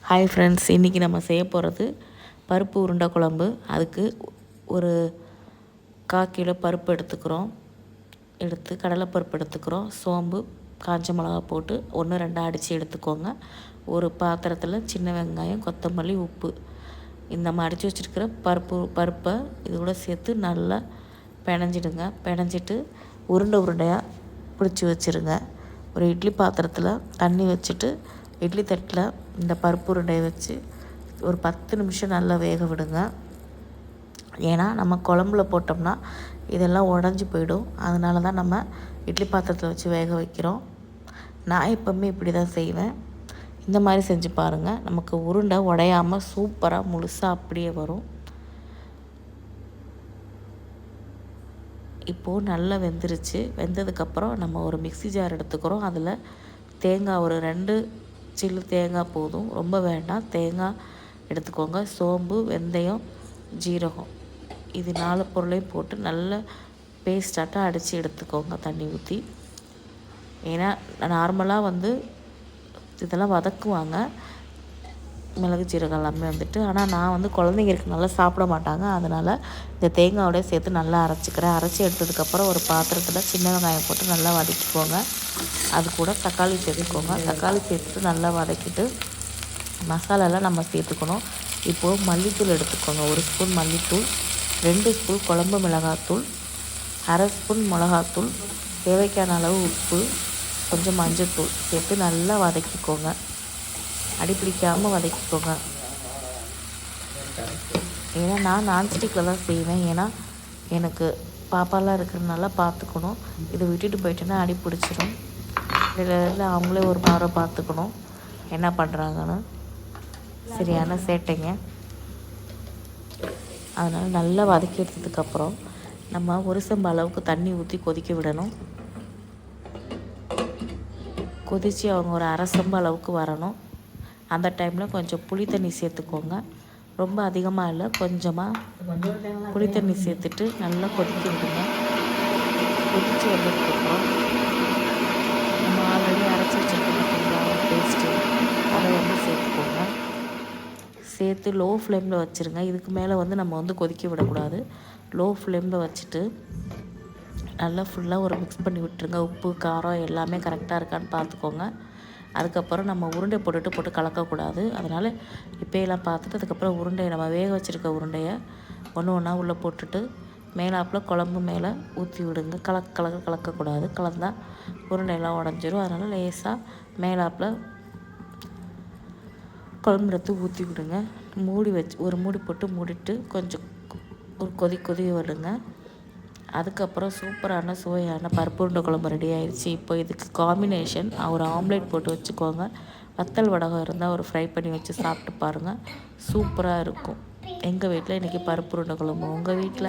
Hi friends, இன்றைக்கி நம்ம செய்ய போகிறது பருப்பு உருண்டை குழம்பு. அதுக்கு ஒரு 1/4 கிலோ பருப்பு எடுத்து கடலைப்பருப்பு எடுத்துக்கிறோம். சோம்பு, காஞ்ச மிளகா போட்டு 1-2 அடித்து எடுத்துக்கோங்க. ஒரு பாத்திரத்தில் சின்ன வெங்காயம், கொத்தமல்லி, உப்பு நம்ம அடித்து வச்சுருக்கிற பருப்பை இது கூட சேர்த்து நல்லா பிணைஞ்சிடுங்க. பிணைஞ்சிட்டு உருண்டையாக பிடிச்சி வச்சுருங்க. ஒரு இட்லி பாத்திரத்தில் தண்ணி வச்சுட்டு இட்லி தட்டில் இந்த பருப்பு உருண்டையை வச்சு ஒரு 10 நிமிஷம் நல்லா வேக விடுங்க. ஏன்னா நம்ம குழம்புல போட்டோம்னா இதெல்லாம் உடஞ்சி போயிடும். அதனால தான் நம்ம இட்லி பாத்திரத்தில் வச்சு வேக வைக்கிறோம். நான் எப்போவுமே இப்படி தான் செய்வேன். இந்த மாதிரி செஞ்சு பாருங்கள். நமக்கு உருண்டை உடையாமல் சூப்பராக முழுசாக அப்படியே வரும். இப்போது நல்லா வெந்துருச்சு. வெந்ததுக்கப்புறம் நம்ம ஒரு மிக்ஸி ஜார் எடுத்துக்கிறோம். அதில் தேங்காய் ஒரு 2 சில்லு தேங்காய் போதும், ரொம்ப வேண்டாம். தேங்காய் எடுத்துக்கோங்க. சோம்பு, வெந்தயம், ஜீரகம் இது 4 பொருளையும் போட்டு நல்ல பேஸ்டாட்டாக அடித்து எடுத்துக்கோங்க தண்ணி ஊற்றி. ஏன்னா நார்மலாக இதெல்லாம் வதக்குவாங்க, மிளகு ஜீரகம் எல்லாமே ஆனால் நான் குழந்தைங்களுக்கு நல்லா சாப்பிட மாட்டாங்க. அதனால் இந்த தேங்காயோட சேர்த்து நல்லா அரைச்சிக்கிறேன். அரைச்சி எடுத்ததுக்கப்புறம் ஒரு பாத்திரத்தில் சின்ன வெங்காயம் போட்டு நல்லா வதக்கிக்கோங்க. அது கூட தக்காளி சேர்த்துக்கோங்க. தக்காளி சேர்த்துட்டு நல்லா வதக்கிட்டு மசாலாலாம் நம்ம சேர்த்துக்கணும். இப்போது மல்லித்தூள் எடுத்துக்கோங்க. 1 ஸ்பூன் மல்லித்தூள், 2 ஸ்பூன் குழம்பு மிளகாத்தூள், 1/2 ஸ்பூன் மிளகாத்தூள், தேவைக்கான அளவு உப்பு, கொஞ்சம் மஞ்சள்தூள் சேர்த்து நல்லா வதக்கிக்கோங்க. அடிப்பிடிக்காமல் வதக்கிக்கோங்க. ஏன்னா நான் நான்ஸ்டிக்கில் தான் செய்வேன். ஏன்னா எனக்கு பாப்பாலாம் இருக்கிறதுனால பார்த்துக்கணும். இதை விட்டுட்டு போயிட்டேன்னா அடி பிடிச்சிடும். இதில் அவங்களே ஒரு முறை பார்த்துக்கணும் என்ன பண்ணுறாங்கன்னு. சரியான சேட்டைங்க. அதனால் நல்லா வதக்கி எடுத்ததுக்கப்புறம் நம்ம ஒரு செம்பு அளவுக்கு தண்ணி ஊற்றி கொதிக்க விடணும். கொதித்து அவங்க ஒரு 1/2 செம்பு அளவுக்கு வரணும். அந்த டைமில் கொஞ்சம் புளி தண்ணி சேர்த்துக்கோங்க. ரொம்ப அதிகமாக இல்லை, கொஞ்சமாக புளி தண்ணி சேர்த்துட்டு நல்லா கொதிக்க விடுங்க. கொதித்து வந்ததுக்கப்புறம் நம்ம ஆல்ரெடி அரைச்சி வச்சுருக்கோம் பேஸ்ட்டு, அதை சேர்த்துக்கோங்க. சேர்த்து லோ ஃப்ளேமில் வச்சுருங்க. இதுக்கு மேலே நம்ம கொதிக்க விடக்கூடாது. லோ ஃப்ளேமில் வச்சுட்டு நல்லா ஃபுல்லாக ஒரு மிக்ஸ் பண்ணி விட்டுருங்க. உப்பு, காரம் எல்லாமே கரெக்டாக இருக்கான்னு பார்த்துக்கோங்க. அதுக்கப்புறம் நம்ம உருண்டை போட்டு கலக்கக்கூடாது. அதனால் இப்போயெல்லாம் பார்த்துட்டு அதுக்கப்புறம் உருண்டையை நம்ம வேக வச்சுருக்க உருண்டையை ஒன்றா உள்ளே போட்டுட்டு மேலாப்பில் குழம்பு மேலே ஊற்றி விடுங்க. கலக்கக்கூடாது. கலந்தால் உருண்டையெல்லாம் உடஞ்சிரும். அதனால் லேசாக மேலாப்பில் குழம்பு எடுத்து ஊற்றி விடுங்க. மூடி வச்சு ஒரு மூடி போட்டு மூடிட்டு கொஞ்சம் ஒரு கொதி விடுங்க. அதுக்கப்புறம் சூப்பரான சுவையான பருப்பு உருண்டை குழம்பு ரெடி ஆயிடுச்சு. இப்போ இதுக்கு காம்பினேஷன் ஒரு ஆம்லேட் போட்டு வச்சுக்கோங்க. வத்தல் வடகம் இருந்தால் ஒரு ஃப்ரை பண்ணி வச்சு சாப்பிட்டு பாருங்கள். சூப்பராக இருக்கும். எங்கள் வீட்டில் இன்றைக்கி பருப்பு உருண்டை குழம்பு. உங்கள் வீட்டில்